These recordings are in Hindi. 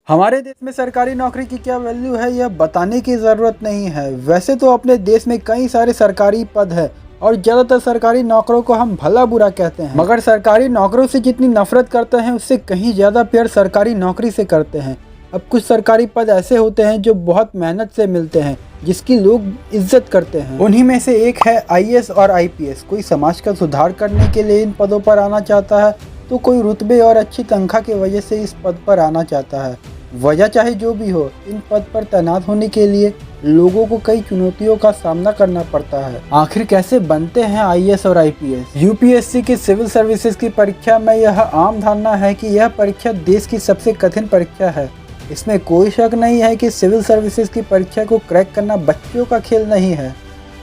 हमारे देश में सरकारी नौकरी की क्या वैल्यू है यह बताने की ज़रूरत नहीं है। वैसे तो अपने देश में कई सारे सरकारी पद है और ज़्यादातर सरकारी नौकरों को हम भला बुरा कहते हैं, मगर सरकारी नौकरों से जितनी नफरत करते हैं उससे कहीं ज़्यादा प्यार सरकारी नौकरी से करते हैं। अब कुछ सरकारी पद ऐसे होते हैं जो बहुत मेहनत से मिलते हैं, जिसकी लोग इज्जत करते हैं। उन्हीं में से एक है IAS और IPS। कोई समाज का सुधार करने के लिए इन पदों पर आना चाहता है, तो कोई रुतबे और अच्छी तनख्वाह की वजह से इस पद पर आना चाहता है। वजह चाहे जो भी हो, इन पद पर तैनात होने के लिए लोगों को कई चुनौतियों का सामना करना पड़ता है। आखिर कैसे बनते हैं IAS और IPS? UPSC की सिविल सर्विसेज की परीक्षा में यह आम धारणा है कि यह परीक्षा देश की सबसे कठिन परीक्षा है। इसमें कोई शक नहीं है कि सिविल सर्विसेज की परीक्षा को क्रैक करना बच्चों का खेल नहीं है,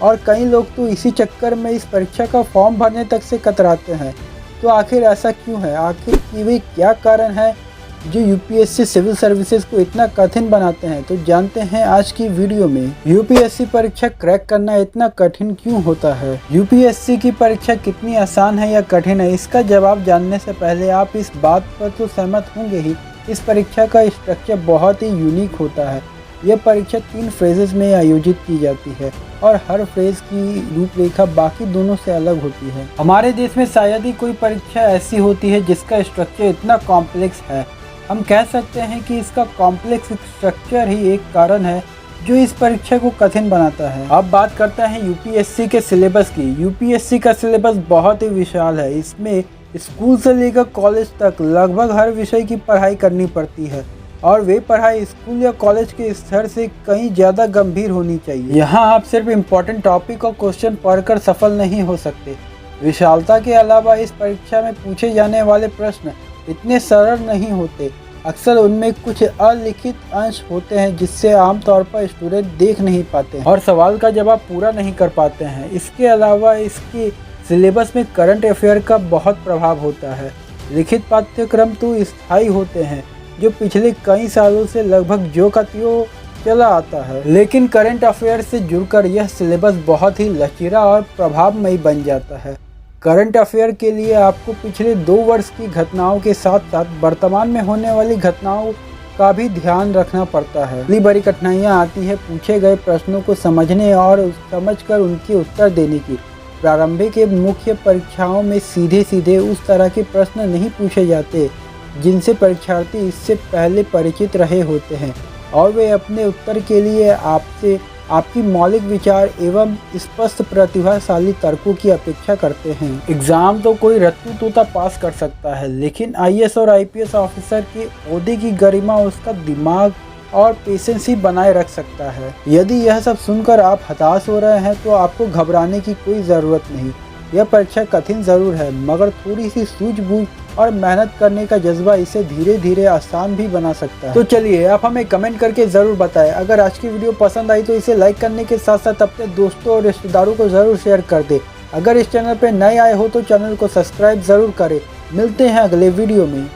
और कई लोग तो इसी चक्कर में इस परीक्षा का फॉर्म भरने तक से कतराते हैं। तो आखिर ऐसा क्यों है? आखिर ये क्या कारण है जो UPSC सिविल सर्विसेज को इतना कठिन बनाते हैं? तो जानते हैं आज की वीडियो में। UPSC परीक्षा क्रैक करना इतना कठिन क्यों होता है? UPSC की परीक्षा कितनी आसान है या कठिन है, इसका जवाब जानने से पहले आप इस बात पर तो सहमत होंगे ही, इस परीक्षा का स्ट्रक्चर बहुत ही यूनिक होता है। यह परीक्षा 3 फेजेस में आयोजित की जाती है और हर फेज की रूपरेखा बाकी दोनों से अलग होती है। हमारे देश में शायद ही कोई परीक्षा ऐसी होती है जिसका स्ट्रक्चर इतना कॉम्प्लेक्स है। हम कह सकते हैं कि इसका कॉम्प्लेक्स स्ट्रक्चर ही एक कारण है जो इस परीक्षा को कठिन बनाता है। अब बात करते हैं UPSC के सिलेबस की। UPSC का सिलेबस बहुत ही विशाल है। इसमें स्कूल से लेकर कॉलेज तक लगभग हर विषय की पढ़ाई करनी पड़ती है, और वे पढ़ाई स्कूल या कॉलेज के स्तर से कहीं ज़्यादा गंभीर होनी चाहिए। यहाँ आप सिर्फ इम्पोर्टेंट टॉपिक और क्वेश्चन पढ़कर सफल नहीं हो सकते। विशालता के अलावा इस परीक्षा में पूछे जाने वाले प्रश्न इतने सरल नहीं होते। अक्सर उनमें कुछ अलिखित अंश होते हैं जिससे आमतौर पर स्टूडेंट देख नहीं पाते और सवाल का जवाब पूरा नहीं कर पाते हैं। इसके अलावा इसके सिलेबस में करंट अफेयर का बहुत प्रभाव होता है। लिखित पाठ्यक्रम तो स्थायी होते हैं जो पिछले कई सालों से लगभग जो का त्यों चला आता है, लेकिन करंट अफेयर से जुड़कर यह सिलेबस बहुत ही लचीला और प्रभावमयी बन जाता है। करंट अफेयर के लिए आपको पिछले 2 वर्ष की घटनाओं के साथ साथ वर्तमान में होने वाली घटनाओं का भी ध्यान रखना पड़ता है। बड़ी बड़ी कठिनाइयाँ आती है पूछे गए प्रश्नों को समझने और समझकर उनके उत्तर देने की। प्रारंभिक के मुख्य परीक्षाओं में सीधे सीधे उस तरह के प्रश्न नहीं पूछे जाते जिनसे परीक्षार्थी इससे पहले परिचित रहे होते हैं, और वे अपने उत्तर के लिए आपसे आपकी मौलिक विचार एवं स्पष्ट प्रतिभाशाली तर्कों की अपेक्षा करते हैं। एग्जाम तो कोई रत्तू तोता पास कर सकता है, लेकिन IAS और IPS ऑफिसर के ओहदे की गरिमा उसका दिमाग और पेशेंस ही बनाए रख सकता है। यदि यह सब सुनकर आप हताश हो रहे हैं तो आपको घबराने की कोई ज़रूरत नहीं। यह परीक्षा कठिन ज़रूर है, मगर थोड़ी सी सूझबूझ और मेहनत करने का जज्बा इसे धीरे धीरे आसान भी बना सकता है। तो चलिए आप हमें कमेंट करके ज़रूर बताएं। अगर आज की वीडियो पसंद आई तो इसे लाइक करने के साथ साथ अपने दोस्तों और रिश्तेदारों को ज़रूर शेयर कर दें। अगर इस चैनल पर नए आए हो तो चैनल को सब्सक्राइब ज़रूर करें। मिलते हैं अगले वीडियो में।